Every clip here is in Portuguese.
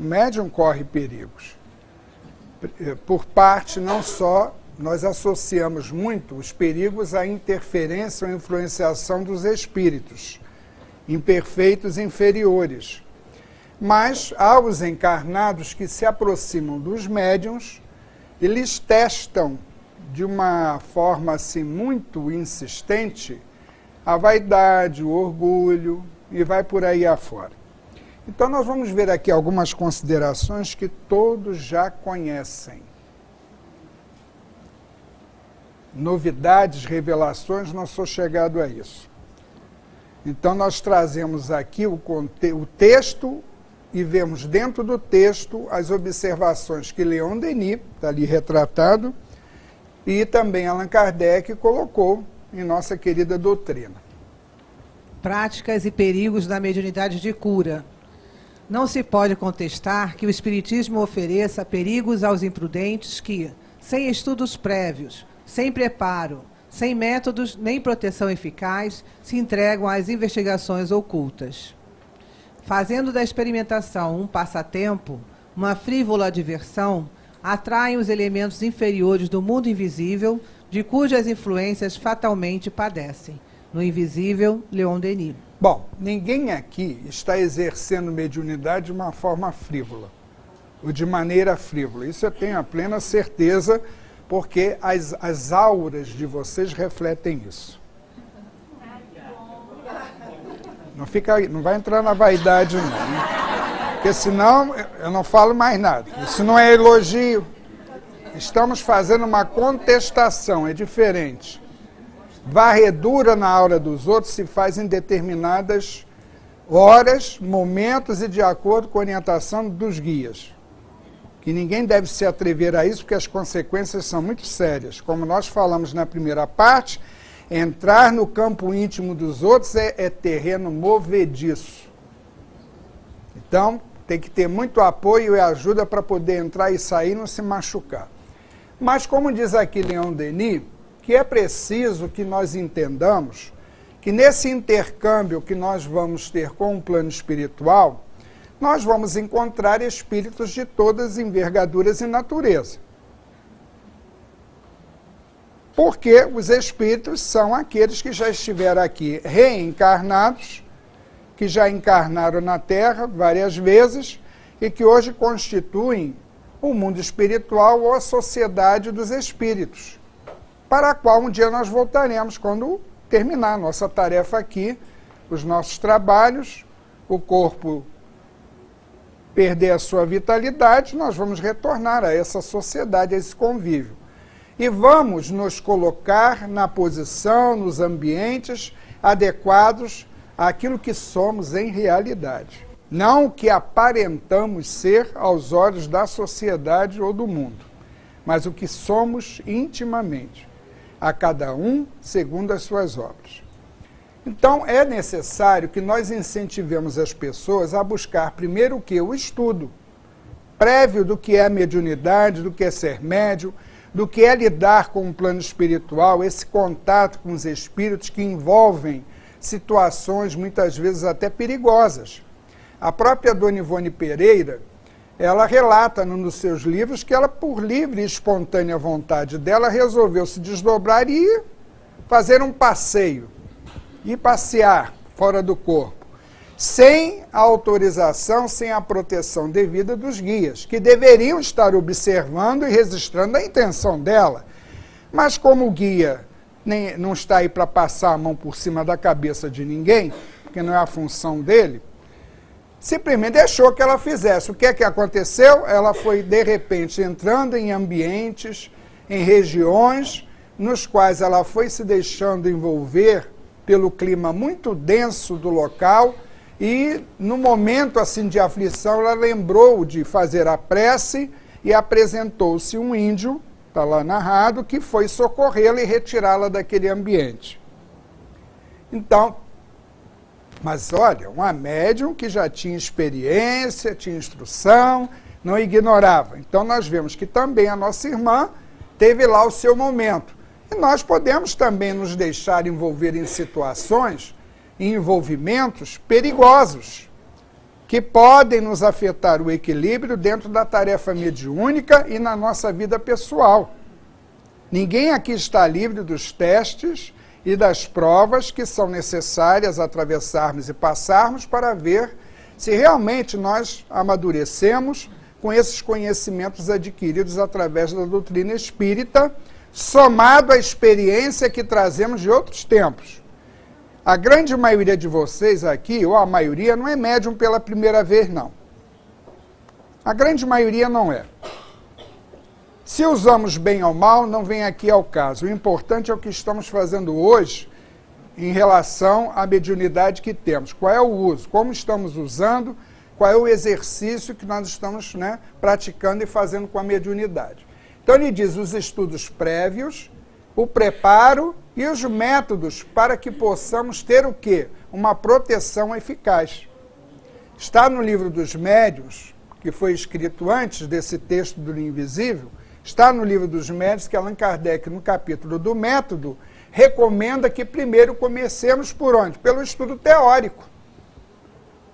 médium corre perigos. Por parte, não só, nós associamos muito os perigos à interferência ou influenciação dos espíritos, imperfeitos inferiores. Mas há os encarnados que se aproximam dos médiuns, eles testam de uma forma assim muito insistente a vaidade, o orgulho e vai por aí afora. Então nós vamos ver aqui algumas considerações que todos já conhecem. Novidades, revelações, não sou chegado a isso. Então nós trazemos aqui o texto e vemos dentro do texto as observações que Leon Denis, está ali retratado, e também Allan Kardec colocou em nossa querida doutrina. Práticas e perigos da mediunidade de cura. Não se pode contestar que o Espiritismo ofereça perigos aos imprudentes que, sem estudos prévios, sem preparo, sem métodos nem proteção eficaz, se entregam às investigações ocultas. Fazendo da experimentação um passatempo, uma frívola diversão, atraem os elementos inferiores do mundo invisível, de cujas influências fatalmente padecem. No Invisível, Leon Denis. Bom, ninguém aqui está exercendo mediunidade de uma forma frívola, ou de maneira frívola. Isso eu tenho a plena certeza, porque as auras de vocês refletem isso. Não vai entrar na vaidade, não. Né? Porque senão eu não falo mais nada. Isso não é elogio. Estamos fazendo uma contestação, é diferente. Varredura na aura dos outros se faz em determinadas horas, momentos e de acordo com a orientação dos guias. Que ninguém deve se atrever a isso, porque as consequências são muito sérias. Como nós falamos na primeira parte, entrar no campo íntimo dos outros é terreno movediço. Então, tem que ter muito apoio e ajuda para poder entrar e sair e não se machucar. Mas, como diz aqui Leon Denis, que é preciso que nós entendamos que nesse intercâmbio que nós vamos ter com o plano espiritual, nós vamos encontrar espíritos de todas as envergaduras e natureza. Porque os espíritos são aqueles que já estiveram aqui reencarnados, que já encarnaram na Terra várias vezes e que hoje constituem o mundo espiritual ou a sociedade dos espíritos, para a qual um dia nós voltaremos quando terminar a nossa tarefa aqui, os nossos trabalhos, o corpo perder a sua vitalidade, nós vamos retornar a essa sociedade, a esse convívio. E vamos nos colocar na posição, nos ambientes adequados àquilo que somos em realidade. Não o que aparentamos ser aos olhos da sociedade ou do mundo, mas o que somos intimamente, a cada um segundo as suas obras. Então, é necessário que nós incentivemos as pessoas a buscar primeiro o quê? O estudo prévio do que é mediunidade, do que é ser médium, do que é lidar com o plano espiritual, esse contato com os espíritos que envolvem situações muitas vezes até perigosas. A própria Dona Ivone Pereira, ela relata num dos seus livros que ela, por livre e espontânea vontade dela, resolveu se desdobrar e fazer um passeio, e passear fora do corpo, sem a autorização, sem a proteção devida dos guias, que deveriam estar observando e registrando a intenção dela. Mas como o guia não está aí para passar a mão por cima da cabeça de ninguém, porque não é a função dele, simplesmente deixou que ela fizesse. O que é que aconteceu? Ela foi, de repente, entrando em ambientes, em regiões, nos quais ela foi se deixando envolver pelo clima muito denso do local e, no momento assim de aflição, ela lembrou de fazer a prece e apresentou-se um índio, está lá narrado, que foi socorrê-la e retirá-la daquele ambiente. Então, mas olha, uma médium que já tinha experiência, tinha instrução, não ignorava. Então nós vemos que também a nossa irmã teve lá o seu momento. E nós podemos também nos deixar envolver em situações, em envolvimentos perigosos. que podem nos afetar o equilíbrio dentro da tarefa mediúnica e na nossa vida pessoal. Ninguém aqui está livre dos testes e das provas que são necessárias atravessarmos e passarmos para ver se realmente nós amadurecemos com esses conhecimentos adquiridos através da doutrina espírita, somado à experiência que trazemos de outros tempos. A grande maioria de vocês aqui, ou a maioria, não é médium pela primeira vez, não. A grande maioria não é. Se usamos bem ou mal, não vem aqui ao caso. O importante é o que estamos fazendo hoje em relação à mediunidade que temos. Qual é o uso? Como estamos usando? Qual é o exercício que nós estamos praticando e fazendo com a mediunidade? Então ele diz os estudos prévios, o preparo e os métodos para que possamos ter o quê? Uma proteção eficaz. Está no livro dos médiuns, que foi escrito antes desse texto do Invisível, está no livro dos médiuns que Allan Kardec, no capítulo do método, recomenda que primeiro comecemos por onde? Pelo estudo teórico.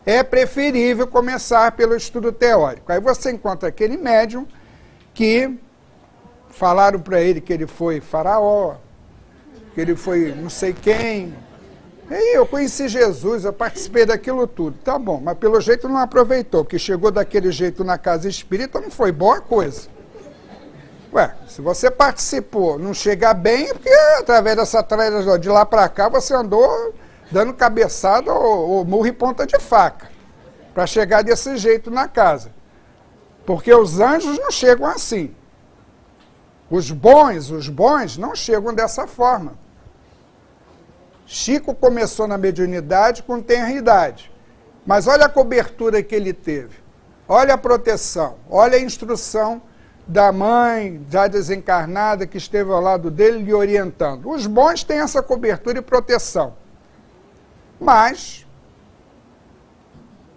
É preferível começar pelo estudo teórico. Aí você encontra aquele médium que falaram para ele que ele foi faraó, que ele foi não sei quem. E eu conheci Jesus, eu participei daquilo tudo. Tá bom, mas pelo jeito não aproveitou, porque chegou daquele jeito na casa espírita, não foi boa coisa. Ué, se você participou, não chegar bem, é porque através dessa trajetória de lá para cá você andou dando cabeçada ou murro e ponta de faca, para chegar desse jeito na casa. Porque os anjos não chegam assim. Os bons não chegam dessa forma. Chico começou na mediunidade com tenra idade, mas olha a cobertura que ele teve, olha a proteção, olha a instrução da mãe já desencarnada que esteve ao lado dele lhe orientando. Os bons têm essa cobertura e proteção, mas,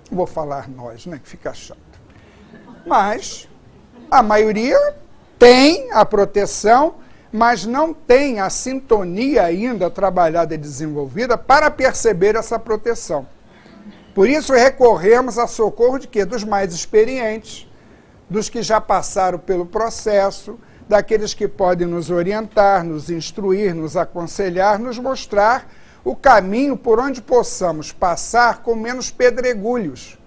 vou falar nós, né, que fica chato, mas a maioria tem a proteção, mas não tem a sintonia ainda trabalhada e desenvolvida para perceber essa proteção. Por isso recorremos a socorro de quê? Dos mais experientes, dos que já passaram pelo processo, daqueles que podem nos orientar, nos instruir, nos aconselhar, nos mostrar o caminho por onde possamos passar com menos pedregulhos,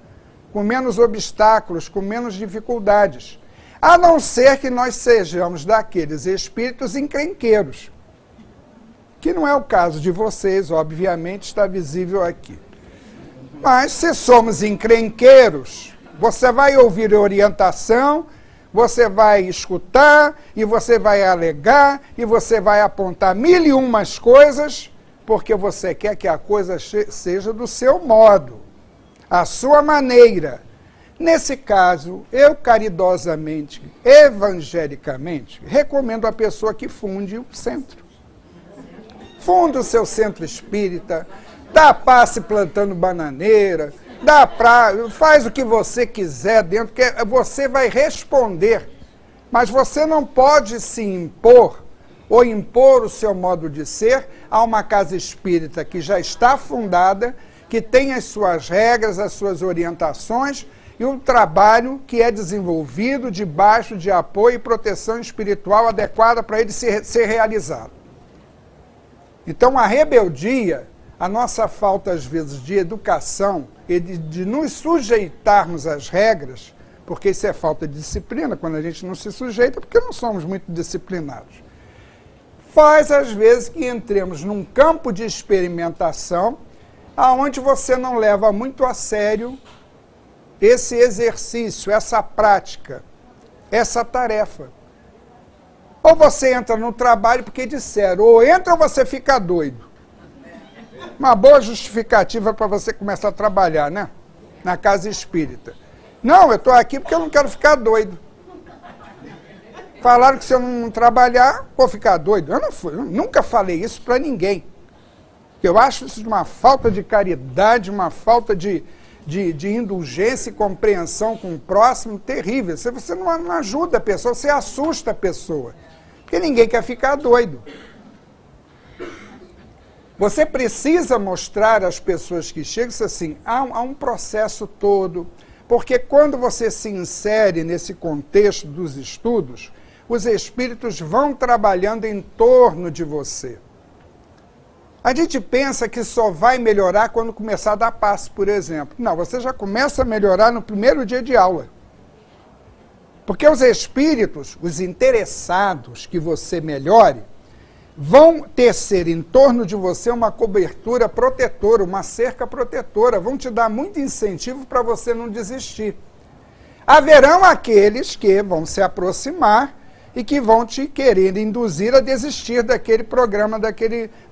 com menos obstáculos, com menos dificuldades. A não ser que nós sejamos daqueles espíritos encrenqueiros, que não é o caso de vocês, obviamente está visível aqui. Mas se somos encrenqueiros, você vai ouvir orientação, você vai escutar, e você vai alegar, e você vai apontar 1001 coisas, porque você quer que a coisa seja do seu modo, a sua maneira. Nesse caso, eu caridosamente, evangelicamente, recomendo a pessoa que funde o centro. Funda o seu centro espírita, dá passe plantando bananeira, faz o que você quiser dentro, que você vai responder. Mas você não pode se impor, ou impor o seu modo de ser a uma casa espírita que já está fundada, que tem as suas regras, as suas orientações, e um trabalho que é desenvolvido debaixo de apoio e proteção espiritual adequada para ele ser realizado. Então, a rebeldia, a nossa falta, às vezes, de educação e de nos sujeitarmos às regras, porque isso é falta de disciplina, quando a gente não se sujeita, porque não somos muito disciplinados, faz, às vezes, que entremos num campo de experimentação aonde você não leva muito a sério esse exercício, essa prática, essa tarefa. Ou você entra no trabalho porque disseram, ou entra ou você fica doido. Uma boa justificativa para você começar a trabalhar, né? Na casa espírita. Não, eu estou aqui porque eu não quero ficar doido. Falaram que se eu não trabalhar, vou ficar doido. Eu nunca falei isso para ninguém. Eu acho isso uma falta de caridade, uma falta de indulgência e compreensão com o próximo terrível. Você não ajuda a pessoa, você assusta a pessoa. Porque ninguém quer ficar doido. Você precisa mostrar às pessoas que chegam assim, há um processo todo, porque quando você se insere nesse contexto dos estudos, os espíritos vão trabalhando em torno de você. A gente pensa que só vai melhorar quando começar a dar passe, por exemplo. Não, você já começa a melhorar no primeiro dia de aula. Porque os espíritos, os interessados que você melhore, vão tecer em torno de você uma cobertura protetora, uma cerca protetora, vão te dar muito incentivo para você não desistir. Haverão aqueles que vão se aproximar e que vão te querer induzir a desistir daquele programa,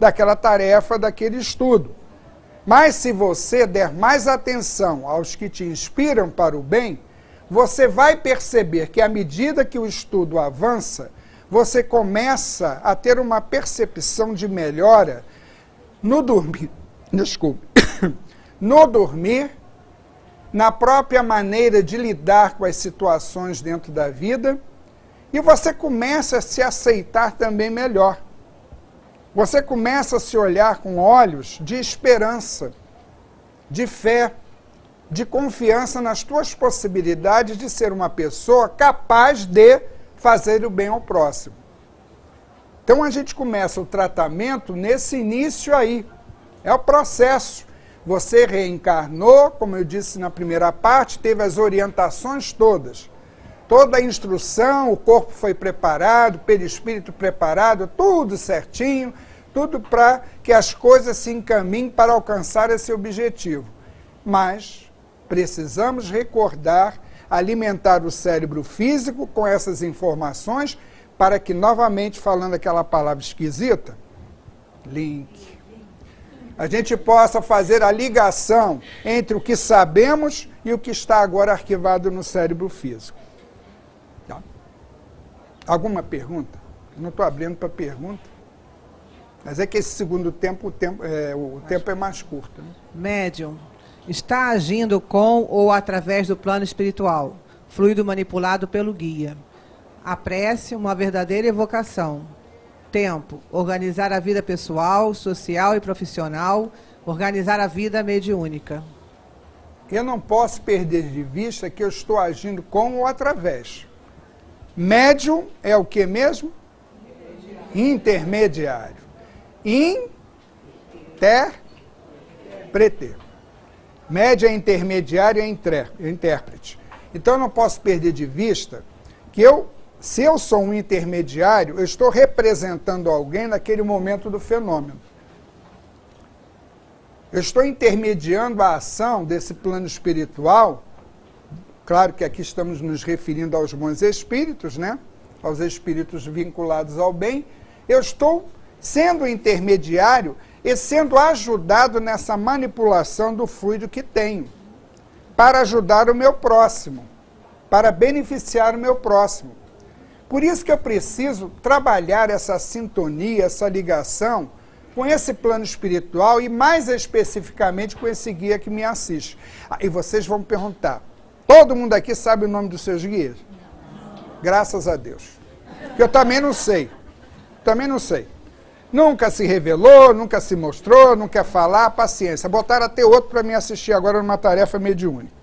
daquela tarefa, daquele estudo. Mas se você der mais atenção aos que te inspiram para o bem, você vai perceber que à medida que o estudo avança, você começa a ter uma percepção de melhora no dormir, no dormir, na própria maneira de lidar com as situações dentro da vida, e você começa a se aceitar também melhor. Você começa a se olhar com olhos de esperança, de fé, de confiança nas tuas possibilidades de ser uma pessoa capaz de fazer o bem ao próximo. Então a gente começa o tratamento nesse início aí. É o processo. Você reencarnou, como eu disse na primeira parte, teve as orientações todas. Toda a instrução, o corpo foi preparado, o perispírito preparado, tudo certinho, tudo para que as coisas se encaminhem para alcançar esse objetivo. Mas precisamos recordar, alimentar o cérebro físico com essas informações para que, novamente, falando aquela palavra esquisita, link, a gente possa fazer a ligação entre o que sabemos e o que está agora arquivado no cérebro físico. Tá? Alguma pergunta? Eu não estou abrindo para pergunta. Mas é que esse segundo tempo, o tempo é mais curto. Né? Médium. Está agindo com ou através do plano espiritual, fluido manipulado pelo guia. A prece, uma verdadeira evocação. Tempo, organizar a vida pessoal, social e profissional, organizar a vida mediúnica. Eu não posso perder de vista que eu estou agindo com ou através. Médium é o que mesmo? Intermediário. Interprete. Média, intermediário e intérprete. Então eu não posso perder de vista que se eu sou um intermediário, eu estou representando alguém naquele momento do fenômeno. Eu estou intermediando a ação desse plano espiritual. Claro que aqui estamos nos referindo aos bons espíritos, né? Aos espíritos vinculados ao bem. Eu estou sendo intermediário e sendo ajudado nessa manipulação do fluido que tenho, para ajudar o meu próximo, para beneficiar o meu próximo. Por isso que eu preciso trabalhar essa sintonia, essa ligação com esse plano espiritual e mais especificamente com esse guia que me assiste. E vocês vão me perguntar, todo mundo aqui sabe o nome dos seus guias? Graças a Deus. Eu também não sei. Nunca se revelou, nunca se mostrou, não quer falar, paciência. Botaram até outro para me assistir agora numa tarefa mediúnica.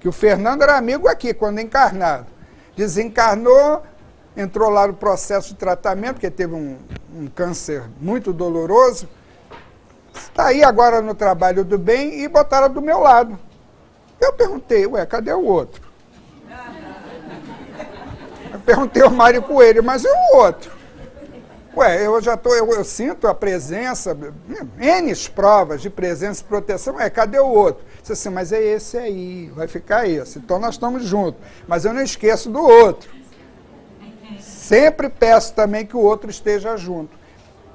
Que o Fernando era amigo aqui, quando encarnado. Desencarnou, entrou lá no processo de tratamento, porque teve um câncer muito doloroso. Está aí agora no trabalho do bem e botaram do meu lado. Eu perguntei, cadê o outro? Eu perguntei ao Mário Coelho, mas e o outro? Eu sinto a presença, N provas de presença e proteção, cadê o outro? Disse assim, mas é esse aí, vai ficar esse, então nós estamos juntos, mas eu não esqueço do outro. Sempre peço também que o outro esteja junto.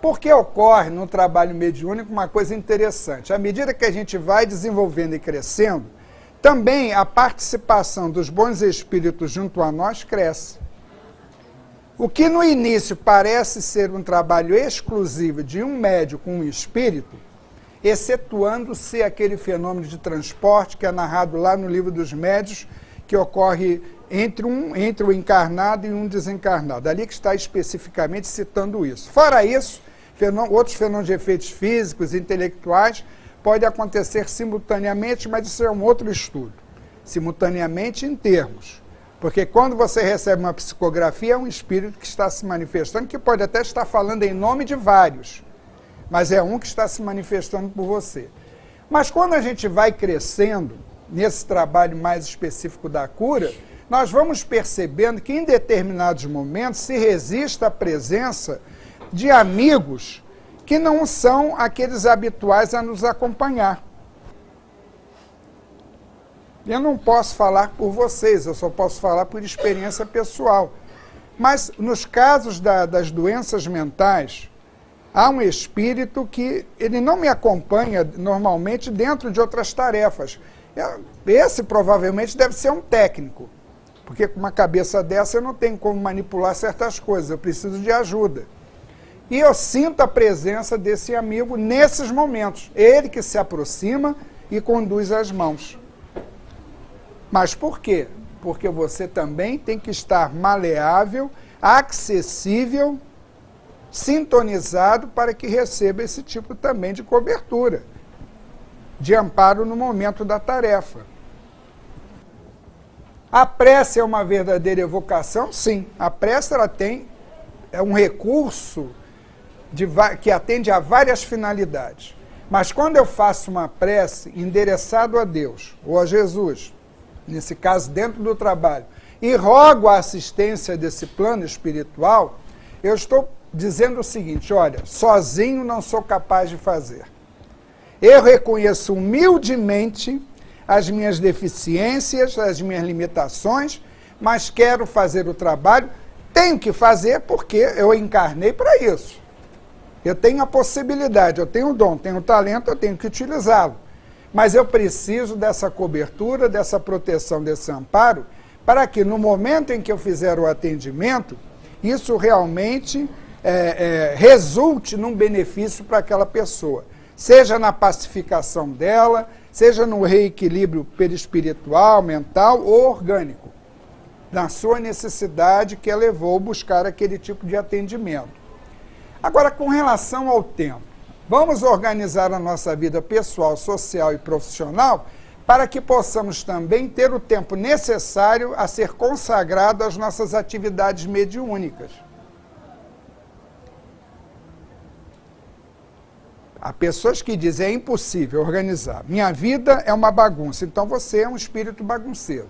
Porque ocorre no trabalho mediúnico uma coisa interessante, à medida que a gente vai desenvolvendo e crescendo, também a participação dos bons espíritos junto a nós cresce. O que no início parece ser um trabalho exclusivo de um médium com um espírito, excetuando-se aquele fenômeno de transporte que é narrado lá no Livro dos Médiuns, que ocorre entre o encarnado e um desencarnado. Ali que está especificamente citando isso. Fora isso, outros fenômenos de efeitos físicos, intelectuais, pode acontecer simultaneamente, mas isso é um outro estudo. Simultaneamente em termos. Porque quando você recebe uma psicografia, é um espírito que está se manifestando, que pode até estar falando em nome de vários, mas é um que está se manifestando por você. Mas quando a gente vai crescendo, nesse trabalho mais específico da cura, nós vamos percebendo que em determinados momentos se resiste à presença de amigos que não são aqueles habituais a nos acompanhar. Eu não posso falar por vocês, eu só posso falar por experiência pessoal. Mas nos casos das doenças mentais, há um espírito que ele não me acompanha normalmente dentro de outras tarefas. Esse provavelmente deve ser um técnico, porque com uma cabeça dessa eu não tenho como manipular certas coisas, eu preciso de ajuda. E eu sinto a presença desse amigo nesses momentos. Ele que se aproxima e conduz as mãos. Mas por quê? Porque você também tem que estar maleável, acessível, sintonizado para que receba esse tipo também de cobertura, de amparo no momento da tarefa. A prece é uma verdadeira evocação? Sim. A prece ela é um recurso que atende a várias finalidades. Mas quando eu faço uma prece endereçado a Deus ou a Jesus, nesse caso dentro do trabalho, e rogo a assistência desse plano espiritual, eu estou dizendo o seguinte: olha, sozinho não sou capaz de fazer. Eu reconheço humildemente as minhas deficiências, as minhas limitações, mas quero fazer o trabalho, tenho que fazer porque eu encarnei para isso. Eu tenho a possibilidade, eu tenho o dom, tenho o talento, eu tenho que utilizá-lo. Mas eu preciso dessa cobertura, dessa proteção, desse amparo, para que no momento em que eu fizer o atendimento, isso realmente resulte num benefício para aquela pessoa. Seja na pacificação dela, seja no reequilíbrio perispiritual, mental ou orgânico, na sua necessidade que a levou a buscar aquele tipo de atendimento. Agora, com relação ao tempo, vamos organizar a nossa vida pessoal, social e profissional para que possamos também ter o tempo necessário a ser consagrado às nossas atividades mediúnicas. Há pessoas que dizem, é impossível organizar. Minha vida é uma bagunça, então você é um espírito bagunceiro.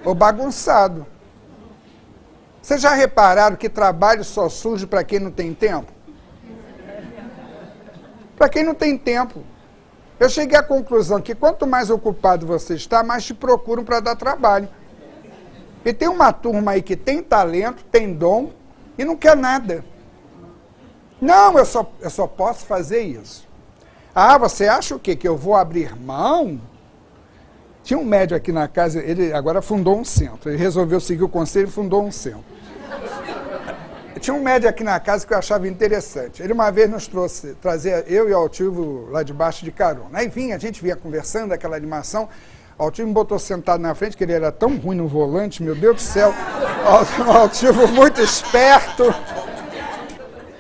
Ou bagunçado. Vocês já repararam que trabalho só surge para quem não tem tempo? Para quem não tem tempo. Eu cheguei à conclusão que quanto mais ocupado você está, mais te procuram para dar trabalho. E tem uma turma aí que tem talento, tem dom e não quer nada. Não, eu só posso fazer isso. Ah, você acha o quê? Que eu vou abrir mão? Tinha um médium aqui na casa, ele agora fundou um centro. Ele resolveu seguir o conselho e fundou um centro. Tinha um médium aqui na casa que eu achava interessante. Ele uma vez nos trazia eu e o Altivo lá debaixo de carona. Aí vinha, a gente vinha conversando, aquela animação. O Altivo me botou sentado na frente, que ele era tão ruim no volante, meu Deus do céu. O Altivo muito esperto.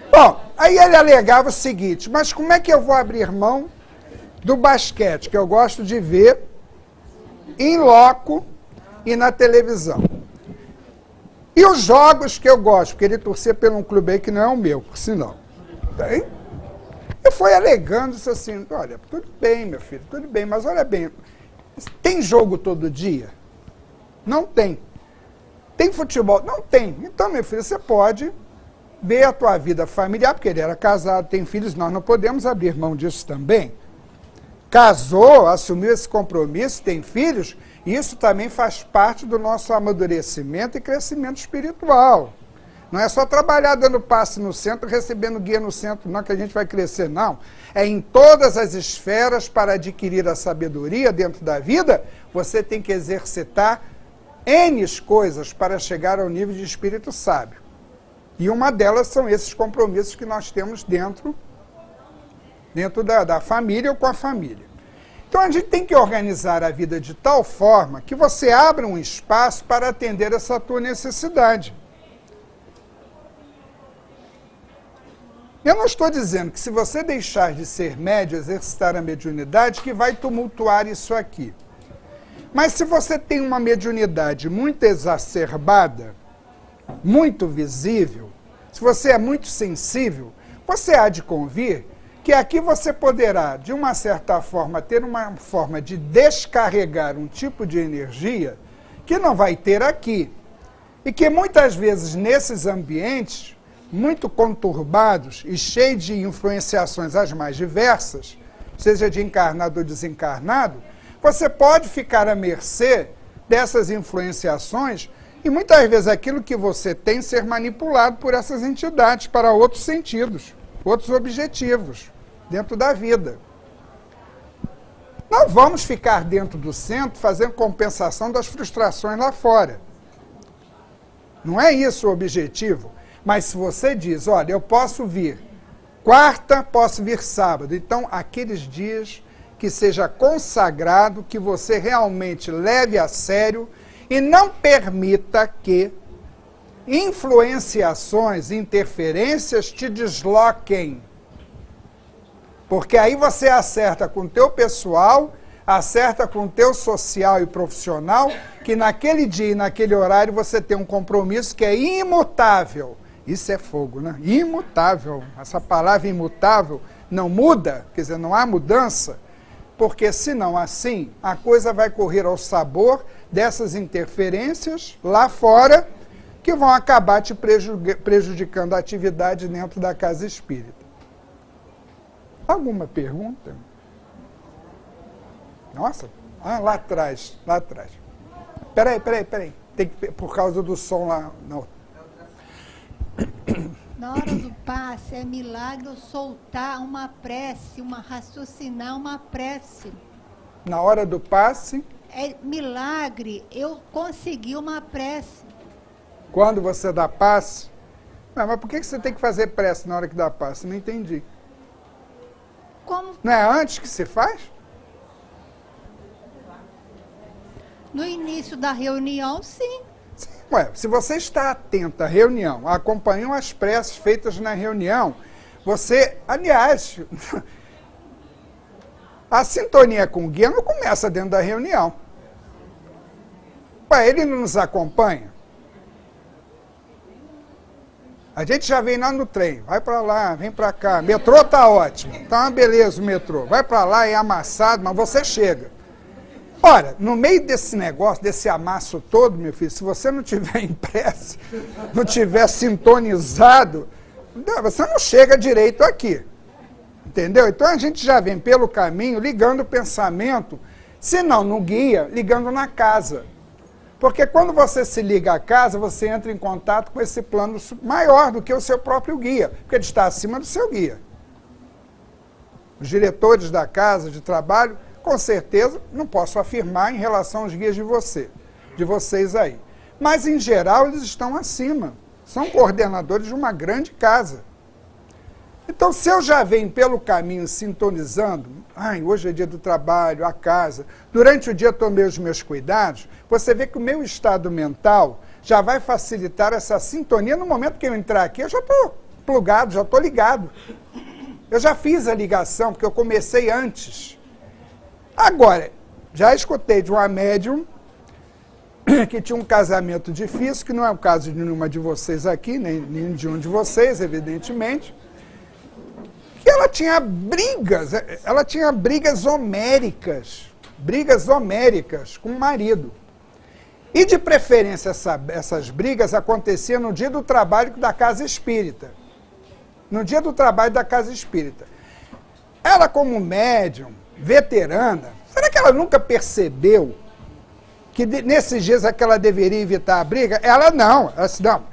Bom, aí ele alegava o seguinte, mas como é que eu vou abrir mão do basquete, que eu gosto de ver em loco e na televisão? E os jogos que eu gosto, porque ele torcia por um clube aí que não é o meu, por sinal. Tem? Eu fui alegando isso assim, olha, tudo bem, meu filho, tudo bem, mas olha bem, tem jogo todo dia? Não tem. Tem futebol? Não tem. Então, meu filho, você pode ver a tua vida familiar, porque ele era casado, tem filhos, nós não podemos abrir mão disso também. Casou, assumiu esse compromisso, tem filhos, isso também faz parte do nosso amadurecimento e crescimento espiritual. Não é só trabalhar dando passe no centro, recebendo guia no centro, não que a gente vai crescer, não. É em todas as esferas para adquirir a sabedoria dentro da vida, você tem que exercitar N coisas para chegar ao nível de espírito sábio. E uma delas são esses compromissos que nós temos dentro da família ou com a família. Então a gente tem que organizar a vida de tal forma que você abra um espaço para atender essa tua necessidade. Eu não estou dizendo que se você deixar de ser médio, exercitar a mediunidade, que vai tumultuar isso aqui. Mas se você tem uma mediunidade muito exacerbada, muito visível, se você é muito sensível, você há de convir que aqui você poderá, de uma certa forma, ter uma forma de descarregar um tipo de energia que não vai ter aqui. E que muitas vezes nesses ambientes, muito conturbados e cheios de influenciações as mais diversas, seja de encarnado ou desencarnado, você pode ficar à mercê dessas influenciações e muitas vezes aquilo que você tem ser manipulado por essas entidades para outros sentidos, outros objetivos dentro da vida. Não vamos ficar dentro do centro fazendo compensação das frustrações lá fora. Não é isso o objetivo. Mas se você diz, olha, eu posso vir quarta, posso vir sábado, então aqueles dias que seja consagrado, que você realmente leve a sério e não permita que influenciações, interferências te desloquem. Porque aí você acerta com o teu pessoal, acerta com o teu social e profissional, que naquele dia e naquele horário você tem um compromisso que é imutável. Isso é fogo, né? Imutável. Essa palavra imutável não muda, quer dizer, não há mudança, porque senão assim a coisa vai correr ao sabor dessas interferências lá fora que vão acabar te prejudicando a atividade dentro da casa espírita. Alguma pergunta? Nossa, lá atrás. Peraí. Tem que, por causa do som lá. Não. Na hora do passe é milagre eu soltar uma prece, raciocinar uma prece. Na hora do passe? É milagre eu conseguir uma prece. Quando você dá passe? Mas por que você tem que fazer prece na hora que dá passe? Não entendi. Como? Não é antes que se faz? No início da reunião, sim. Sim. Ué, se você está atento à reunião, acompanhou as preces feitas na reunião, você, aliás, a sintonia com o guia não começa dentro da reunião. Ué, ele não nos acompanha? A gente já vem lá no trem, vai para lá, vem para cá, metrô tá ótimo, tá uma beleza o metrô, vai para lá, é amassado, mas você chega. Ora, no meio desse negócio, desse amasso todo, meu filho, se você não tiver em prece, não tiver sintonizado, você não chega direito aqui, entendeu? Então a gente já vem pelo caminho, ligando o pensamento, se não no guia, ligando na casa. Porque quando você se liga à casa, você entra em contato com esse plano maior do que o seu próprio guia, porque ele está acima do seu guia. Os diretores da casa de trabalho, com certeza, não posso afirmar em relação aos guias de vocês aí. Mas, em geral, eles estão acima. São coordenadores de uma grande casa. Então, se eu já venho pelo caminho sintonizando, hoje é dia do trabalho, a casa, durante o dia tomei os meus cuidados, você vê que o meu estado mental já vai facilitar essa sintonia. No momento que eu entrar aqui, eu já estou plugado, já estou ligado. Eu já fiz a ligação, porque eu comecei antes. Agora, já escutei de uma médium que tinha um casamento difícil, que não é o caso de nenhuma de vocês aqui, nem de um de vocês, evidentemente, que ela tinha brigas homéricas com o marido. E de preferência essas brigas aconteciam no dia do trabalho da casa espírita. No dia do trabalho da casa espírita. Ela, como médium, veterana, será que ela nunca percebeu que nesses dias é que ela deveria evitar a briga? Ela disse, não,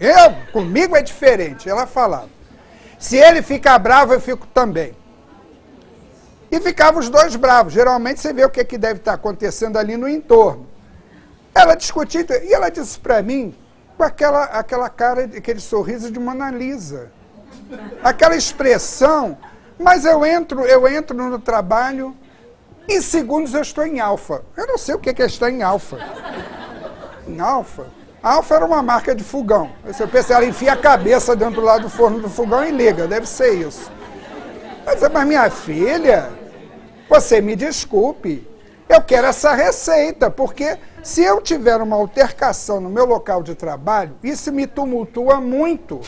comigo é diferente. Ela falava, se ele ficar bravo, eu fico também. E ficavam os dois bravos. Geralmente você vê o que deve estar acontecendo ali no entorno. Ela discutiu, e ela disse para mim, com aquela cara, aquele sorriso de Mona Lisa. Aquela expressão, mas eu entro no trabalho, em segundos eu estou em alfa. Eu não sei o que é estar em alfa. Em alfa? Alfa era uma marca de fogão. Você pensa, ela enfia a cabeça dentro do lado do forno do fogão e liga, deve ser isso. Mas minha filha, você me desculpe, eu quero essa receita, porque se eu tiver uma altercação no meu local de trabalho, isso me tumultua muito.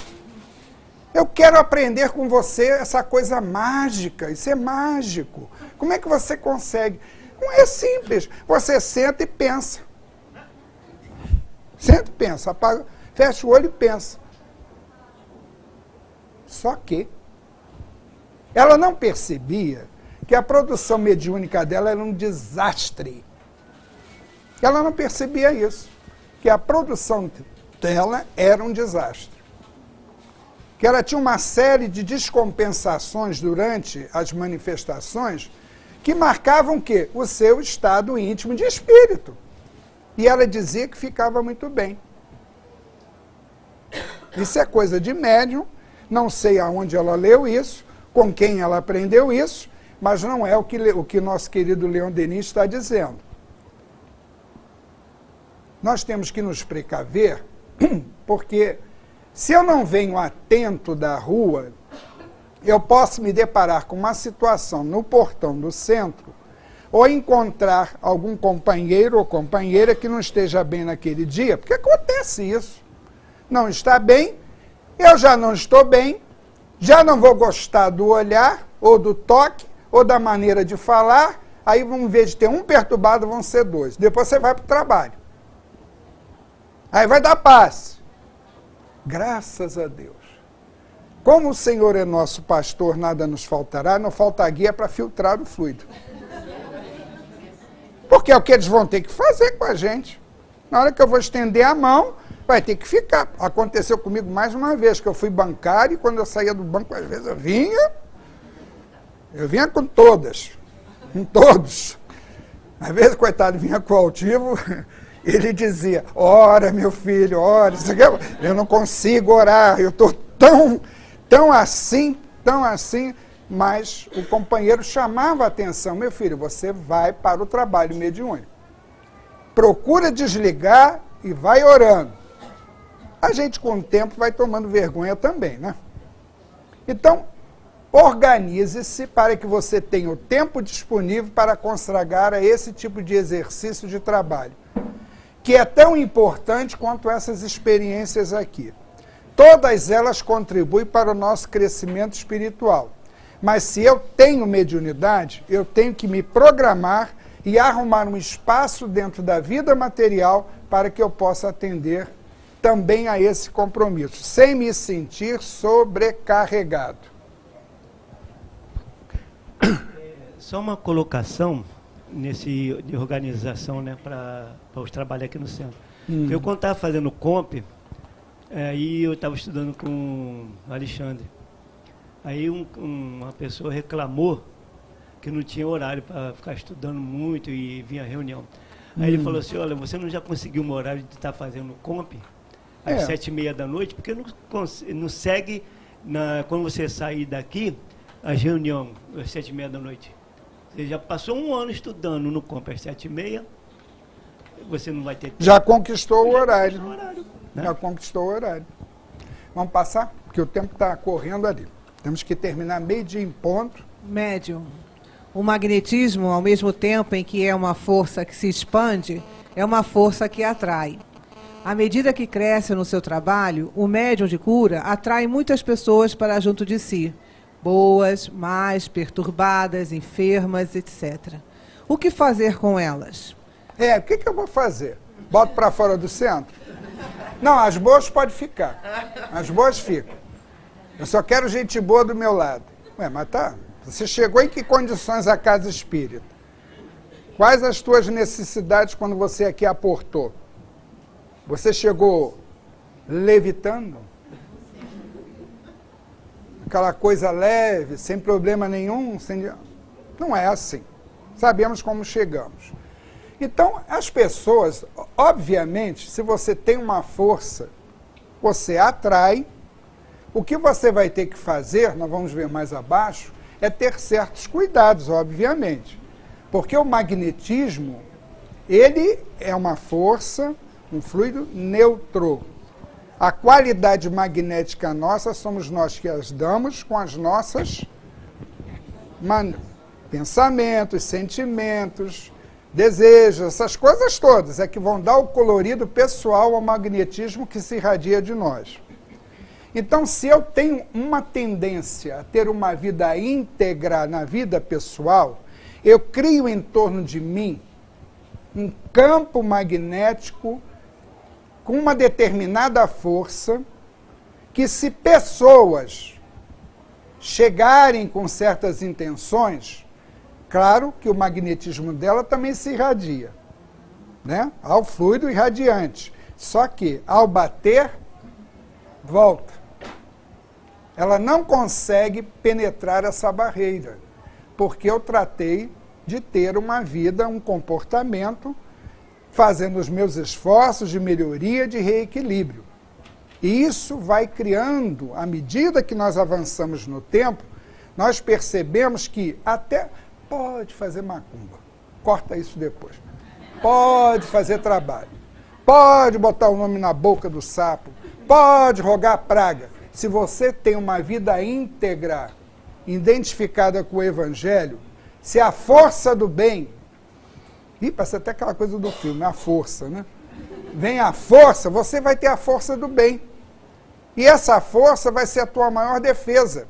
Eu quero aprender com você essa coisa mágica, isso é mágico. Como é que você consegue? Não é simples, você senta e pensa. Senta e pensa, apaga, fecha o olho e pensa. Só que ela não percebia que a produção mediúnica dela era um desastre. Ela não percebia isso, que a produção dela era um desastre. Que ela tinha uma série de descompensações durante as manifestações que marcavam o quê? O seu estado íntimo de espírito. E ela dizia que ficava muito bem. Isso é coisa de médium, não sei aonde ela leu isso, com quem ela aprendeu isso, mas não é o que nosso querido Leon Denis está dizendo. Nós temos que nos precaver, porque se eu não venho atento da rua, eu posso me deparar com uma situação no portão do centro, ou encontrar algum companheiro ou companheira que não esteja bem naquele dia, porque acontece isso. Não está bem, eu já não estou bem, já não vou gostar do olhar, ou do toque, ou da maneira de falar, aí vamos ver de ter um perturbado, vão ser dois. Depois você vai para o trabalho. Aí vai dar paz. Graças a Deus. Como o Senhor é nosso pastor, nada nos faltará, não falta guia para filtrar o fluido. Porque é o que eles vão ter que fazer com a gente. Na hora que eu vou estender a mão, vai ter que ficar. Aconteceu comigo mais uma vez, que eu fui bancário, e quando eu saía do banco, às vezes eu vinha com todas, com todos. Às vezes, coitado, vinha com o altivo, ele dizia, ora, meu filho, ora, eu não consigo orar, eu estou tão assim, mas o companheiro chamava a atenção, meu filho, você vai para o trabalho mediúnico. Procura desligar e vai orando. A gente, com o tempo, vai tomando vergonha também, né? Então, organize-se para que você tenha o tempo disponível para consagrar a esse tipo de exercício de trabalho, que é tão importante quanto essas experiências aqui. Todas elas contribuem para o nosso crescimento espiritual. Mas se eu tenho mediunidade, eu tenho que me programar e arrumar um espaço dentro da vida material para que eu possa atender também a esse compromisso, sem me sentir sobrecarregado. Só uma colocação de organização, né, para os trabalhos aqui no centro. Eu, quando estava fazendo comp, aí eu estava estudando com o Alexandre. Aí uma pessoa reclamou que não tinha horário para ficar estudando muito e vinha reunião. Aí ele falou assim, olha, você não já conseguiu um horário de estar fazendo comp às 7h30 da noite? Porque não segue, quando você sair daqui, a reunião às 7h30 da noite. Você já passou um ano estudando no comp às 7h30, você não vai ter tempo. Já conquistou o horário. Né? Já conquistou o horário. Vamos passar? Porque o tempo está correndo ali. Temos que terminar meio-dia em ponto. Médium. O magnetismo, ao mesmo tempo em que é uma força que se expande, é uma força que atrai. À medida que cresce no seu trabalho, o médium de cura atrai muitas pessoas para junto de si. Boas, más, perturbadas, enfermas, etc. O que fazer com elas? O que eu vou fazer? Boto para fora do centro? Não, as boas podem ficar. As boas ficam. Eu só quero gente boa do meu lado. Mas tá, você chegou em que condições à casa espírita? Quais as tuas necessidades quando você aqui aportou? Você chegou levitando? Aquela coisa leve, sem problema nenhum? Não é assim. Sabemos como chegamos. Então, as pessoas, obviamente, se você tem uma força, você atrai. O que você vai ter que fazer, nós vamos ver mais abaixo, é ter certos cuidados, obviamente. Porque o magnetismo, ele é uma força um fluido neutro. A qualidade magnética nossa somos nós que as damos com as nossas pensamentos, sentimentos, desejos, essas coisas todas é que vão dar o colorido pessoal ao magnetismo que se irradia de nós. Então, se eu tenho uma tendência a ter uma vida íntegra na vida pessoal, eu crio em torno de mim um campo magnético com uma determinada força que, se pessoas chegarem com certas intenções, claro que o magnetismo dela também se irradia, né? Ao fluido irradiante. Só que, ao bater, volta. Ela não consegue penetrar essa barreira, porque eu tratei de ter uma vida, um comportamento, fazendo os meus esforços de melhoria, de reequilíbrio. E isso vai criando, à medida que nós avançamos no tempo, nós percebemos que até pode fazer macumba, corta isso depois, pode fazer trabalho, pode botar o nome na boca do sapo, pode rogar praga. Se você tem uma vida íntegra, identificada com o Evangelho, se a força do bem, e parece até aquela coisa do filme, a força, né? Vem a força, você vai ter a força do bem. E essa força vai ser a tua maior defesa.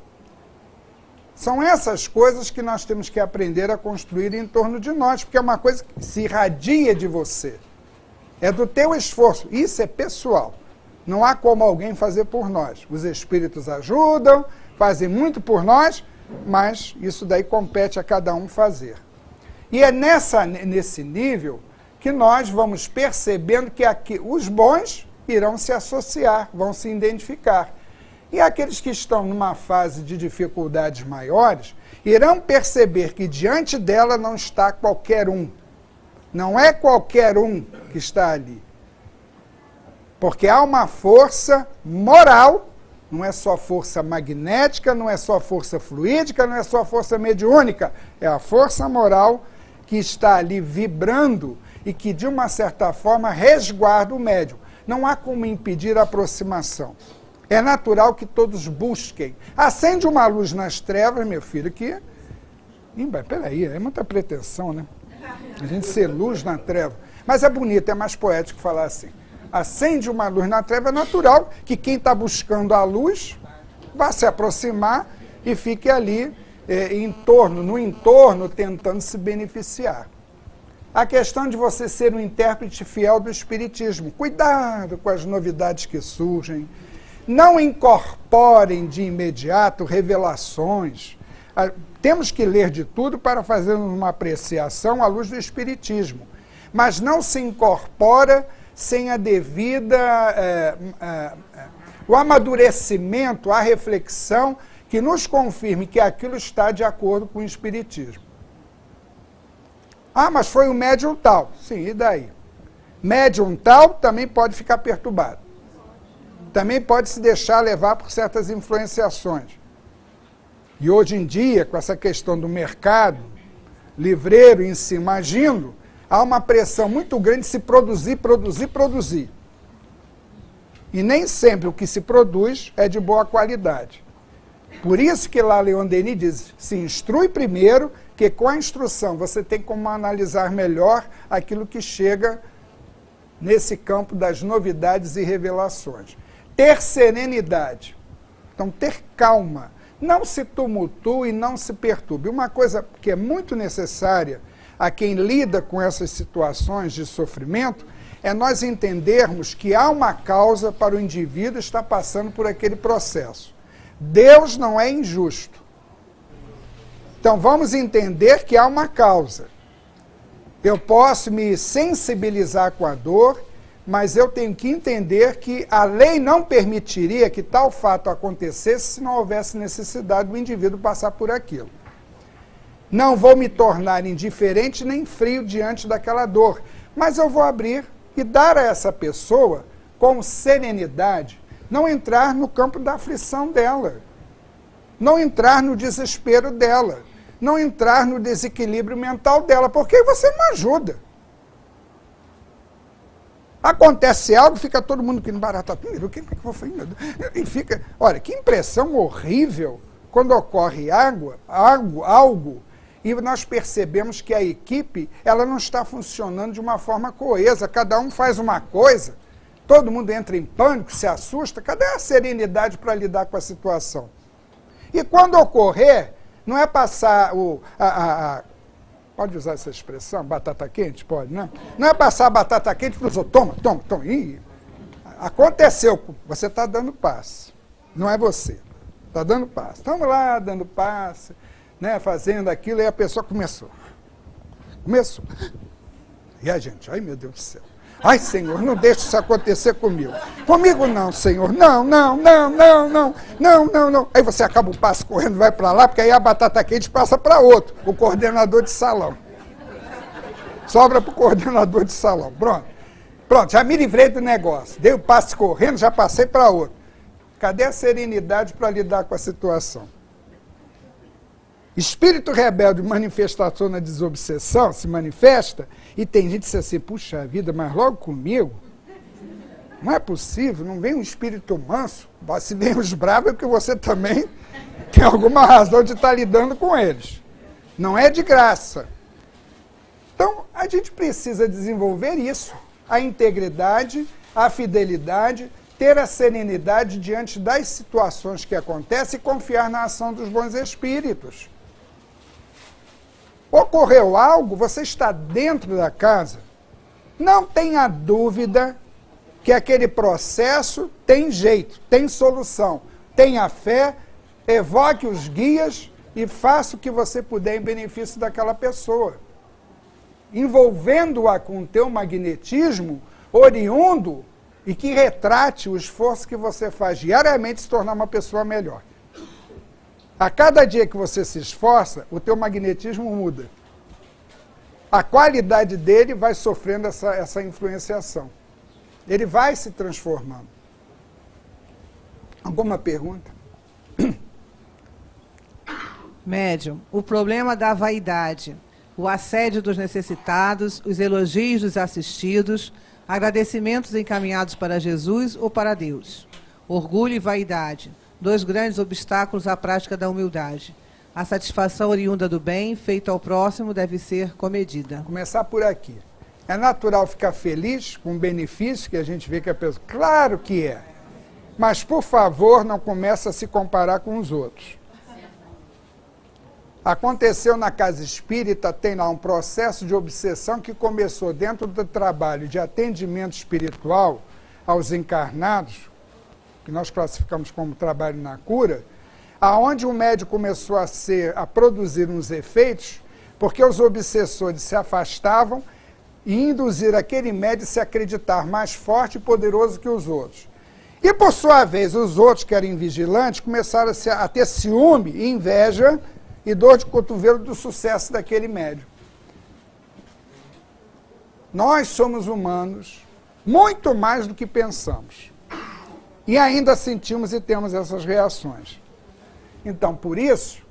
São essas coisas que nós temos que aprender a construir em torno de nós, porque é uma coisa que se irradia de você. É do teu esforço. Isso é pessoal. Não há como alguém fazer por nós. Os espíritos ajudam, fazem muito por nós, mas isso daí compete a cada um fazer. E é nesse nível que nós vamos percebendo que aqui os bons irão se associar, vão se identificar. E aqueles que estão numa fase de dificuldades maiores irão perceber que diante dela não está qualquer um. Não é qualquer um que está ali. Porque há uma força moral, não é só força magnética, não é só força fluídica, não é só força mediúnica, é a força moral que está ali vibrando e que, de uma certa forma, resguarda o médium. Não há como impedir a aproximação. É natural que todos busquem. Acende uma luz nas trevas, meu filho, que... Peraí, é muita pretensão, né? A gente ser luz na treva. Mas é bonito, é mais poético falar assim. Acende uma luz na treva, é natural que quem está buscando a luz vá se aproximar e fique ali no entorno, tentando se beneficiar. A questão de você ser um intérprete fiel do Espiritismo. Cuidado com as novidades que surgem. Não incorporem de imediato revelações. Temos que ler de tudo para fazer uma apreciação à luz do Espiritismo. Mas não se incorpora sem a devida... o amadurecimento, a reflexão que nos confirme que aquilo está de acordo com o Espiritismo. Ah, mas foi um médium tal. Sim, e daí? Médium tal também pode ficar perturbado. Também pode se deixar levar por certas influenciações. E hoje em dia, com essa questão do mercado, livreiro em cima agindo, há uma pressão muito grande de se produzir. E nem sempre o que se produz é de boa qualidade. Por isso que lá Leon Denis diz, se instrui primeiro, que com a instrução você tem como analisar melhor aquilo que chega nesse campo das novidades e revelações. Ter serenidade. Então, ter calma. Não se tumultue, não se perturbe. Uma coisa que é muito necessária a quem lida com essas situações de sofrimento é nós entendermos que há uma causa para o indivíduo estar passando por aquele processo. Deus não é injusto. Então, vamos entender que há uma causa. Eu posso me sensibilizar com a dor, mas eu tenho que entender que a lei não permitiria que tal fato acontecesse se não houvesse necessidade do indivíduo passar por aquilo. Não vou me tornar indiferente nem frio diante daquela dor, mas eu vou abrir e dar a essa pessoa, com serenidade, não entrar no campo da aflição dela, não entrar no desespero dela, não entrar no desequilíbrio mental dela, porque você não ajuda. Acontece algo, fica todo mundo que barata. O que eu vou fazer? E fica. Olha, que impressão horrível quando ocorre algo, e nós percebemos que a equipe ela não está funcionando de uma forma coesa. Cada um faz uma coisa, todo mundo entra em pânico, se assusta. Cadê a serenidade para lidar com a situação? E quando ocorrer, não é passar pode usar essa expressão, batata quente? Pode, né? Não é passar a batata quente para os outros, toma. Ih, aconteceu, você está dando passe, não é você. Está dando passe. Estamos lá, dando passe, né, fazendo aquilo, e a pessoa começou. E a gente, ai meu Deus do céu. Ai, Senhor, não deixe isso acontecer comigo. Comigo não, Senhor. Não. Aí você acaba o passo correndo, vai para lá, porque aí a batata quente passa para outro, o coordenador de salão. Sobra para o coordenador de salão. Pronto, já me livrei do negócio. Dei o passo correndo, já passei para outro. Cadê a serenidade para lidar com a situação? Espírito rebelde, manifestação na desobsessão, se manifesta, e tem gente que diz assim, puxa vida, mas logo comigo? Não é possível, não vem um espírito manso. Se vem os bravos é porque você também tem alguma razão de estar lidando com eles. Não é de graça. Então, a gente precisa desenvolver isso, a integridade, a fidelidade, ter a serenidade diante das situações que acontecem e confiar na ação dos bons espíritos. Ocorreu algo, você está dentro da casa, não tenha dúvida que aquele processo tem jeito, tem solução. Tenha fé, evoque os guias e faça o que você puder em benefício daquela pessoa. Envolvendo-a com o teu magnetismo oriundo e que retrate o esforço que você faz diariamente se tornar uma pessoa melhor. A cada dia que você se esforça, o teu magnetismo muda. A qualidade dele vai sofrendo essa influenciação. Ele vai se transformando. Alguma pergunta? Médium, o problema da vaidade, o assédio dos necessitados, os elogios dos assistidos, agradecimentos encaminhados para Jesus ou para Deus. Orgulho e vaidade, dois grandes obstáculos à prática da humildade. A satisfação oriunda do bem, feito ao próximo, deve ser comedida. Começar por aqui. É natural ficar feliz com o benefício que a gente vê que a pessoa... Claro que é. Mas, por favor, não comece a se comparar com os outros. Aconteceu na casa espírita, tem lá um processo de obsessão que começou dentro do trabalho de atendimento espiritual aos encarnados, que nós classificamos como trabalho na cura, aonde o médium começou a produzir uns efeitos, porque os obsessores se afastavam e induziram aquele médium a se acreditar mais forte e poderoso que os outros. E, por sua vez, os outros que eram vigilantes começaram a ter ciúme e inveja e dor de cotovelo do sucesso daquele médium. Nós somos humanos muito mais do que pensamos. E ainda sentimos e temos essas reações. Então, por isso,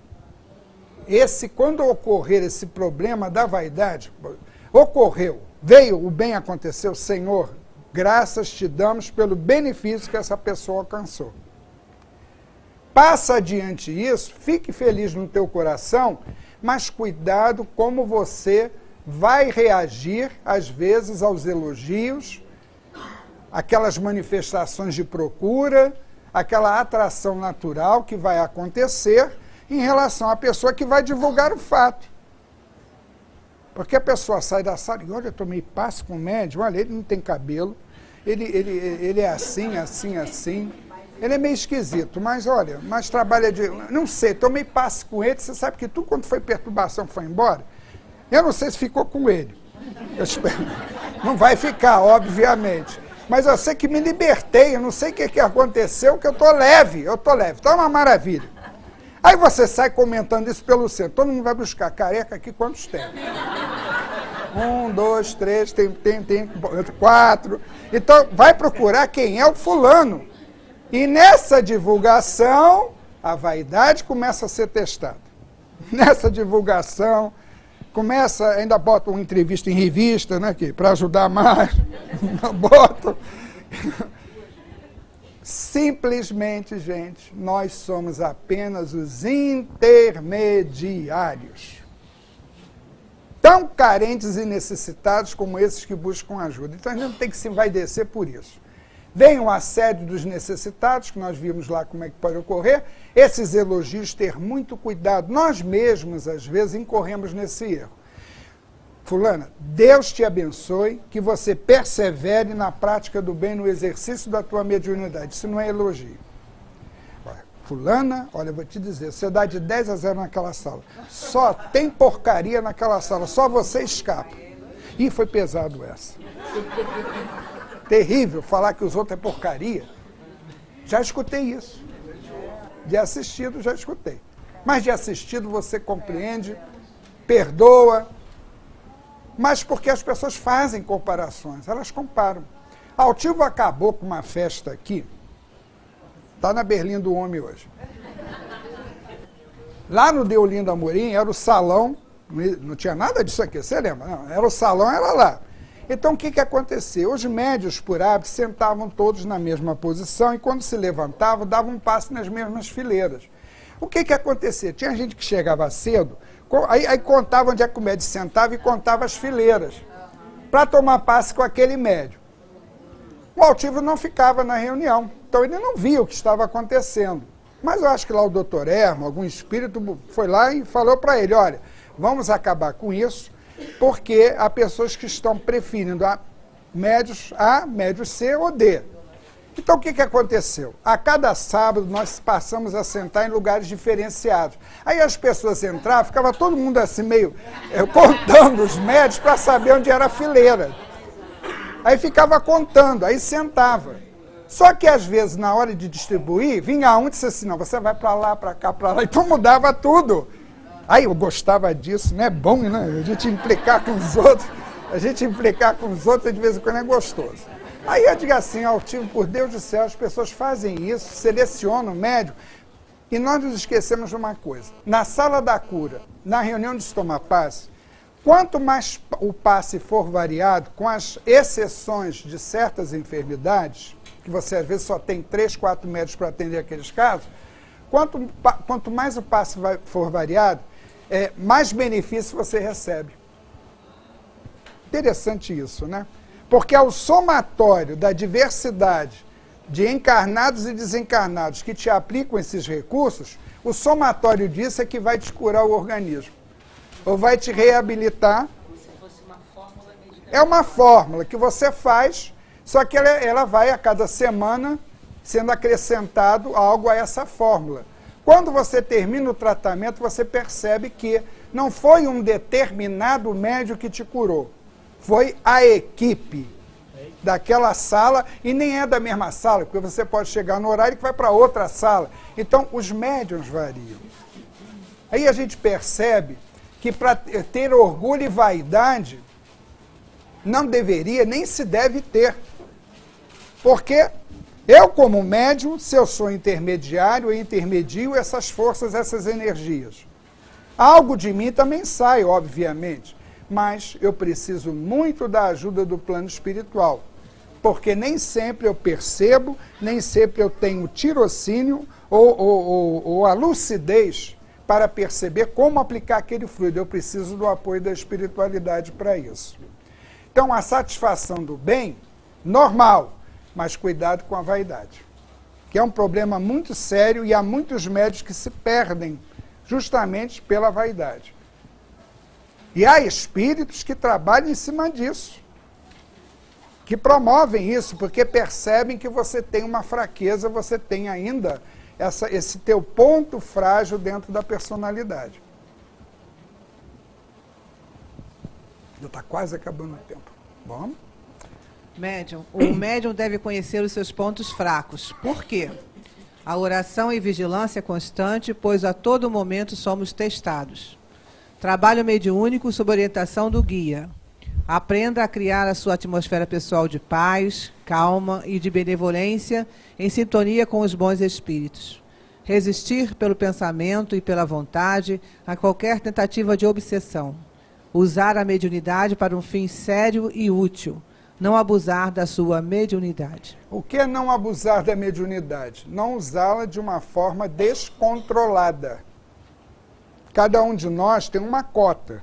quando ocorrer esse problema da vaidade, ocorreu, veio, o bem aconteceu, Senhor, graças te damos pelo benefício que essa pessoa alcançou. Passa adiante isso, fique feliz no teu coração, mas cuidado como você vai reagir, às vezes, aos elogios, aquelas manifestações de procura, aquela atração natural que vai acontecer em relação à pessoa que vai divulgar o fato. Porque a pessoa sai da sala e, olha, eu tomei passe com o médium, olha, ele não tem cabelo, ele é assim. Ele é meio esquisito, mas olha, mas trabalha de... Não sei, tomei passe com ele, você sabe que tudo quando foi perturbação foi embora? Eu não sei se ficou com ele. Eu espero. Não vai ficar, obviamente. Mas eu sei que me libertei, eu não sei o que aconteceu, que eu tô leve, tá uma maravilha. Aí você sai comentando isso pelo centro, todo mundo vai buscar careca aqui, quantos tem? 1, 2, 3, tem 4. Então, vai procurar quem é o fulano. E nessa divulgação, a vaidade começa a ser testada. Nessa divulgação, começa, ainda bota uma entrevista em revista, né, para ajudar mais, bota. Simplesmente, gente, nós somos apenas os intermediários. Tão carentes e necessitados como esses que buscam ajuda. Então a gente não tem que se envaidecer por isso. Vem o assédio dos necessitados, que nós vimos lá como é que pode ocorrer. Esses elogios, ter muito cuidado. Nós mesmos, às vezes, incorremos nesse erro. Fulana, Deus te abençoe, que você persevere na prática do bem, no exercício da tua mediunidade. Isso não é elogio. Fulana, olha, eu vou te dizer, você dá de 10 a 0 naquela sala. Só tem porcaria naquela sala, só você escapa. Ih, foi pesado essa. Terrível falar que os outros é porcaria. Já escutei isso. De assistido, já escutei. Mas de assistido você compreende, perdoa, mas porque as pessoas fazem comparações, elas comparam. Altivo acabou com uma festa aqui, está na Berlim do Homem hoje. Lá no Deolindo Amorim era o salão, não tinha nada disso aqui, você lembra? Não, era o salão, era lá. Então, o que aconteceu? Os médios, por hábito, sentavam todos na mesma posição e, quando se levantavam, davam um passo nas mesmas fileiras. O que acontecia? Tinha gente que chegava cedo, aí contava onde é que o médio sentava e contava as fileiras, para tomar passe com aquele médio. O altivo não ficava na reunião, então ele não via o que estava acontecendo. Mas eu acho que lá o doutor Hermo, algum espírito, foi lá e falou para ele, olha, vamos acabar com isso, porque há pessoas que estão preferindo médios A, médios C ou D. Então, o que aconteceu? A cada sábado, nós passamos a sentar em lugares diferenciados. Aí as pessoas entravam, ficava todo mundo assim, meio contando os médios para saber onde era a fileira. Aí ficava contando, aí sentava. Só que, às vezes, na hora de distribuir, vinha um e disse assim, não, você vai para lá, para cá, para lá. Então, mudava tudo. Aí eu gostava disso, né? É bom, né? A gente implicar com os outros. A gente implicar com os outros, de vez em quando, é gostoso. Aí eu digo assim, altivo, por Deus do céu, as pessoas fazem isso, selecionam o médium, e nós nos esquecemos de uma coisa. Na sala da cura, na reunião de se tomar passe, quanto mais o passe for variado, com as exceções de certas enfermidades, que você às vezes só tem 3, 4 médicos para atender aqueles casos, quanto mais o passe for variado, mais benefício você recebe. Interessante isso, né? Porque é o somatório da diversidade de encarnados e desencarnados que te aplicam esses recursos, o somatório disso é que vai te curar o organismo. Ou vai te reabilitar. Como se fosse uma fórmula medicamentosa. É uma fórmula que você faz, só que ela vai a cada semana sendo acrescentado algo a essa fórmula. Quando você termina o tratamento, você percebe que não foi um determinado médium que te curou. Foi a equipe daquela sala, e nem é da mesma sala, porque você pode chegar no horário que vai para outra sala. Então, os médiuns variam. Aí a gente percebe que para ter orgulho e vaidade, não deveria, nem se deve ter. Porque eu, como médium, se eu sou intermediário, eu intermedio essas forças, essas energias. Algo de mim também sai, obviamente. Mas eu preciso muito da ajuda do plano espiritual, porque nem sempre eu percebo, nem sempre eu tenho tirocínio ou a lucidez para perceber como aplicar aquele fluido. Eu preciso do apoio da espiritualidade para isso. Então, a satisfação do bem, normal, mas cuidado com a vaidade, que é um problema muito sério e há muitos médios que se perdem justamente pela vaidade. E há espíritos que trabalham em cima disso, que promovem isso, porque percebem que você tem uma fraqueza, você tem ainda esse teu ponto frágil dentro da personalidade. Já está quase acabando o tempo. Vamos? Médium. O médium deve conhecer os seus pontos fracos. Por quê? A oração e vigilância constante, pois a todo momento somos testados. Trabalho mediúnico sob orientação do guia. Aprenda a criar a sua atmosfera pessoal de paz, calma e de benevolência em sintonia com os bons espíritos. Resistir pelo pensamento e pela vontade a qualquer tentativa de obsessão. Usar a mediunidade para um fim sério e útil. Não abusar da sua mediunidade. O que é não abusar da mediunidade? Não usá-la de uma forma descontrolada. Cada um de nós tem uma cota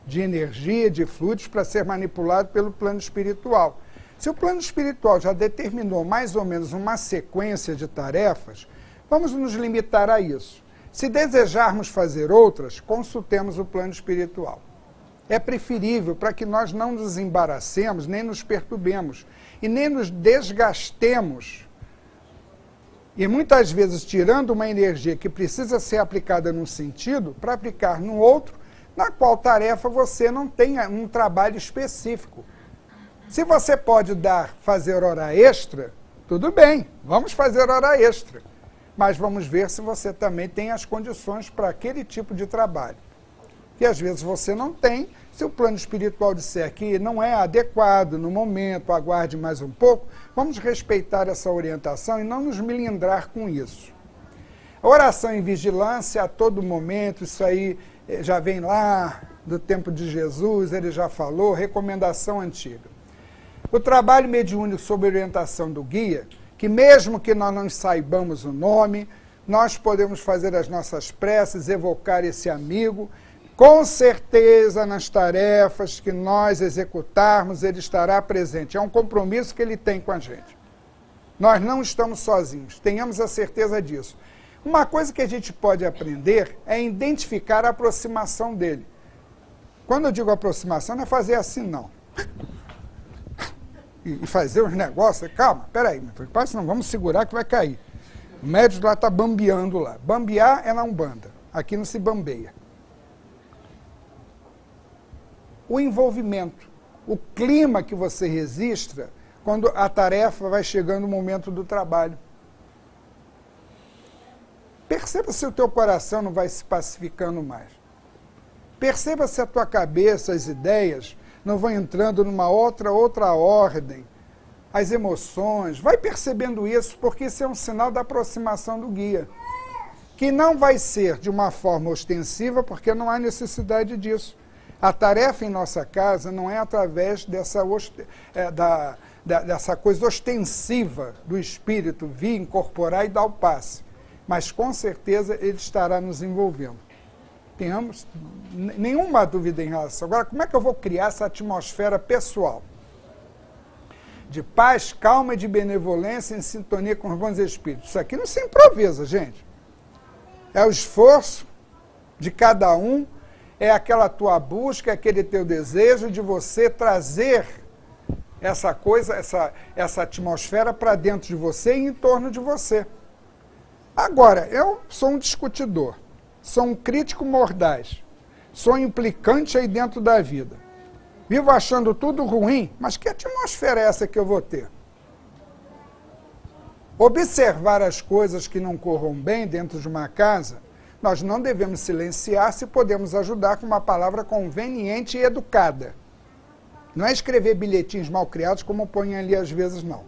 de energia, de fluidos para ser manipulado pelo plano espiritual. Se o plano espiritual já determinou mais ou menos uma sequência de tarefas, vamos nos limitar a isso. Se desejarmos fazer outras, consultemos o plano espiritual. É preferível para que nós não nos embaracemos, nem nos perturbemos e nem nos desgastemos. E muitas vezes tirando uma energia que precisa ser aplicada num sentido para aplicar no outro, na qual tarefa você não tenha um trabalho específico. Se você pode fazer hora extra, tudo bem, vamos fazer hora extra. Mas vamos ver se você também tem as condições para aquele tipo de trabalho. Que às vezes você não tem, se o plano espiritual disser que não é adequado no momento, aguarde mais um pouco, vamos respeitar essa orientação e não nos melindrar com isso. A oração em vigilância a todo momento, isso aí já vem lá do tempo de Jesus, ele já falou, recomendação antiga. O trabalho mediúnico sob orientação do guia, que mesmo que nós não saibamos o nome, nós podemos fazer as nossas preces, evocar esse amigo. Com certeza, nas tarefas que nós executarmos, ele estará presente. É um compromisso que ele tem com a gente. Nós não estamos sozinhos, tenhamos a certeza disso. Uma coisa que a gente pode aprender é identificar a aproximação dele. Quando eu digo aproximação, não é fazer assim, não. E fazer uns negócios, calma, peraí, não, vamos segurar que vai cair. O médico lá está bambeando lá. Bambear é na Umbanda, aqui não se bambeia. O envolvimento, o clima que você registra quando a tarefa vai chegando no momento do trabalho. Perceba se o teu coração não vai se pacificando mais. Perceba se a tua cabeça, as ideias, não vão entrando numa outra ordem. As emoções, vai percebendo isso, porque isso é um sinal da aproximação do guia. Que não vai ser de uma forma ostensiva, porque não há necessidade disso. A tarefa em nossa casa não é através dessa coisa ostensiva do espírito vir, incorporar e dar o passe. Mas com certeza ele estará nos envolvendo. Tenhamos nenhuma dúvida em relação. Agora, como é que eu vou criar essa atmosfera pessoal? De paz, calma e de benevolência em sintonia com os bons espíritos. Isso aqui não se improvisa, gente. É o esforço de cada um, é aquela tua busca, é aquele teu desejo de você trazer essa coisa, essa atmosfera para dentro de você e em torno de você. Agora, eu sou um discutidor, sou um crítico mordaz, sou implicante aí dentro da vida. Vivo achando tudo ruim, mas que atmosfera é essa que eu vou ter? Observar as coisas que não corram bem dentro de uma casa, nós não devemos silenciar se podemos ajudar com uma palavra conveniente e educada. Não é escrever bilhetinhos mal criados como põem ali às vezes, não.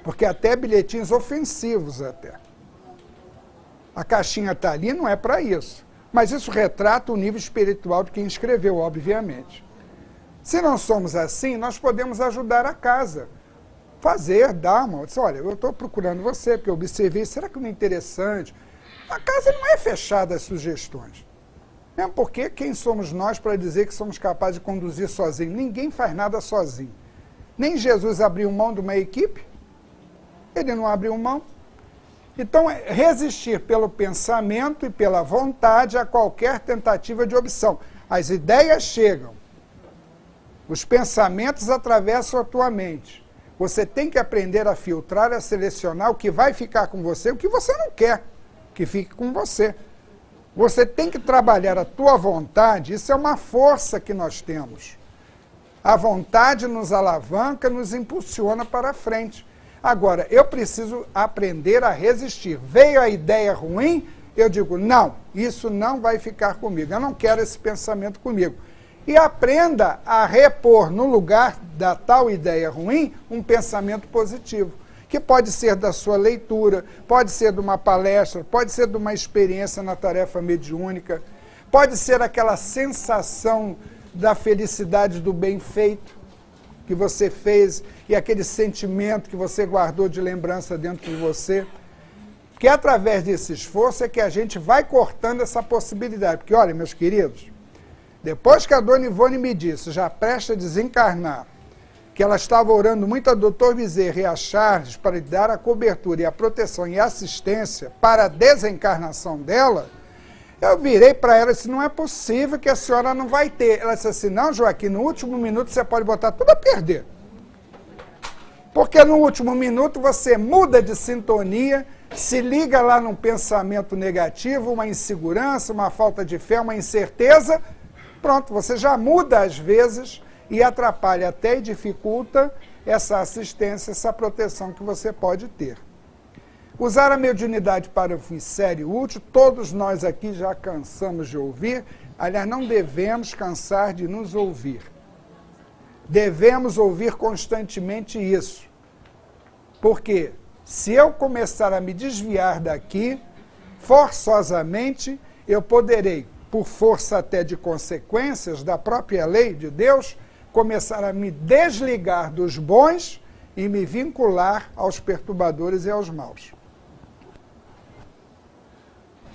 Porque até bilhetinhos ofensivos até. A caixinha está ali, não é para isso. Mas isso retrata o nível espiritual de quem escreveu, obviamente. Se não somos assim, nós podemos ajudar a casa. Fazer, dar uma... Olha, eu estou procurando você, porque eu observei, será que não é interessante? A casa não é fechada às sugestões. Mesmo porque quem somos nós para dizer que somos capazes de conduzir sozinho? Ninguém faz nada sozinho. Nem Jesus abriu mão de uma equipe. Ele não abriu mão. Então, resistir pelo pensamento e pela vontade a qualquer tentativa de opção. As ideias chegam. Os pensamentos atravessam a tua mente. Você tem que aprender a filtrar, a selecionar o que vai ficar com você e o que você não quer que fique com você. Você tem que trabalhar a tua vontade, isso é uma força que nós temos. A vontade nos alavanca, nos impulsiona para frente. Agora, eu preciso aprender a resistir. Veio a ideia ruim, eu digo, não, isso não vai ficar comigo, eu não quero esse pensamento comigo. E aprenda a repor no lugar da tal ideia ruim um pensamento positivo, que pode ser da sua leitura, pode ser de uma palestra, pode ser de uma experiência na tarefa mediúnica, pode ser aquela sensação da felicidade do bem feito que você fez e aquele sentimento que você guardou de lembrança dentro de você. Porque através desse esforço é que a gente vai cortando essa possibilidade. Porque, olha, meus queridos, depois que a dona Ivone me disse, já presta a desencarnar, que ela estava orando muito a doutor Bezerra e a Charles para lhe dar a cobertura e a proteção e a assistência para a desencarnação dela, eu virei para ela e disse, não é possível que a senhora não vai ter. Ela disse assim, não, Joaquim, no último minuto você pode botar tudo a perder. Porque no último minuto você muda de sintonia, se liga lá num pensamento negativo, uma insegurança, uma falta de fé, uma incerteza, pronto, você já muda às vezes e atrapalha até e dificulta essa assistência, essa proteção que você pode ter. Usar a mediunidade para um fim sério e útil, todos nós aqui já cansamos de ouvir, aliás, não devemos cansar de nos ouvir. Devemos ouvir constantemente isso. Porque se eu começar a me desviar daqui, forçosamente, eu poderei, por força até de consequências da própria lei de Deus, começar a me desligar dos bons e me vincular aos perturbadores e aos maus.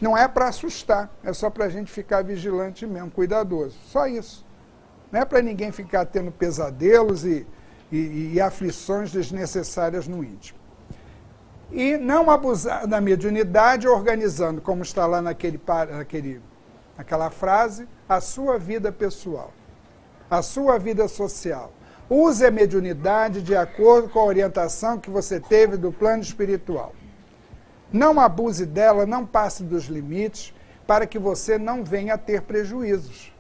Não é para assustar, é só para a gente ficar vigilante mesmo, cuidadoso. Só isso. Não é para ninguém ficar tendo pesadelos e aflições desnecessárias no íntimo. E não abusar da mediunidade organizando, como está lá naquela frase, a sua vida pessoal, a sua vida social. Use a mediunidade de acordo com a orientação que você teve do plano espiritual. Não abuse dela, não passe dos limites, para que você não venha a ter prejuízos.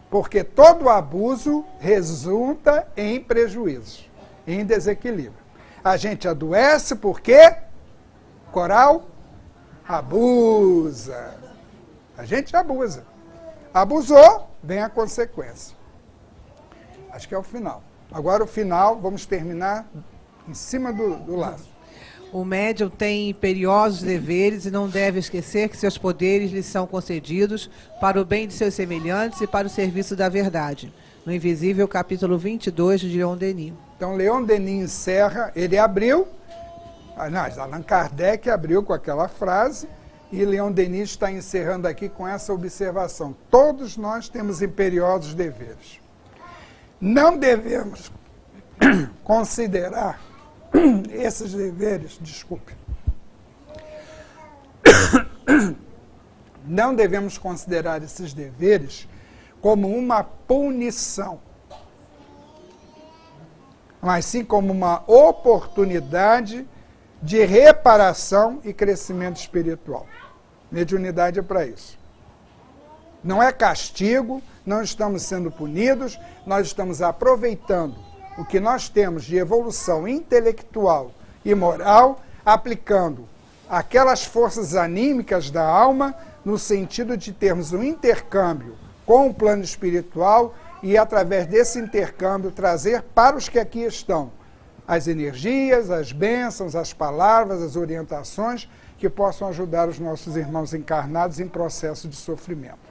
Porque todo abuso resulta em prejuízos, em desequilíbrio. A gente adoece porque, coral, abusa. A gente abusa. Abusou, vem a consequência. Acho que é o final. Agora o final, vamos terminar em cima do laço. O médium tem imperiosos deveres e não deve esquecer que seus poderes lhes são concedidos para o bem de seus semelhantes e para o serviço da verdade. No Invisível, capítulo 22, de Leon Denis. Então, Leon Denis encerra, ele abriu, Allan Kardec abriu com aquela frase, e Leon Denis está encerrando aqui com essa observação. Todos nós temos imperiosos deveres. Não devemos considerar esses deveres, não devemos considerar esses deveres como uma punição, mas sim como uma oportunidade de reparação e crescimento espiritual. Mediunidade é para isso. Não é castigo, não estamos sendo punidos, nós estamos aproveitando o que nós temos de evolução intelectual e moral, aplicando aquelas forças anímicas da alma, no sentido de termos um intercâmbio com o plano espiritual e, através desse intercâmbio, trazer para os que aqui estão as energias, as bênçãos, as palavras, as orientações que possam ajudar os nossos irmãos encarnados em processo de sofrimento.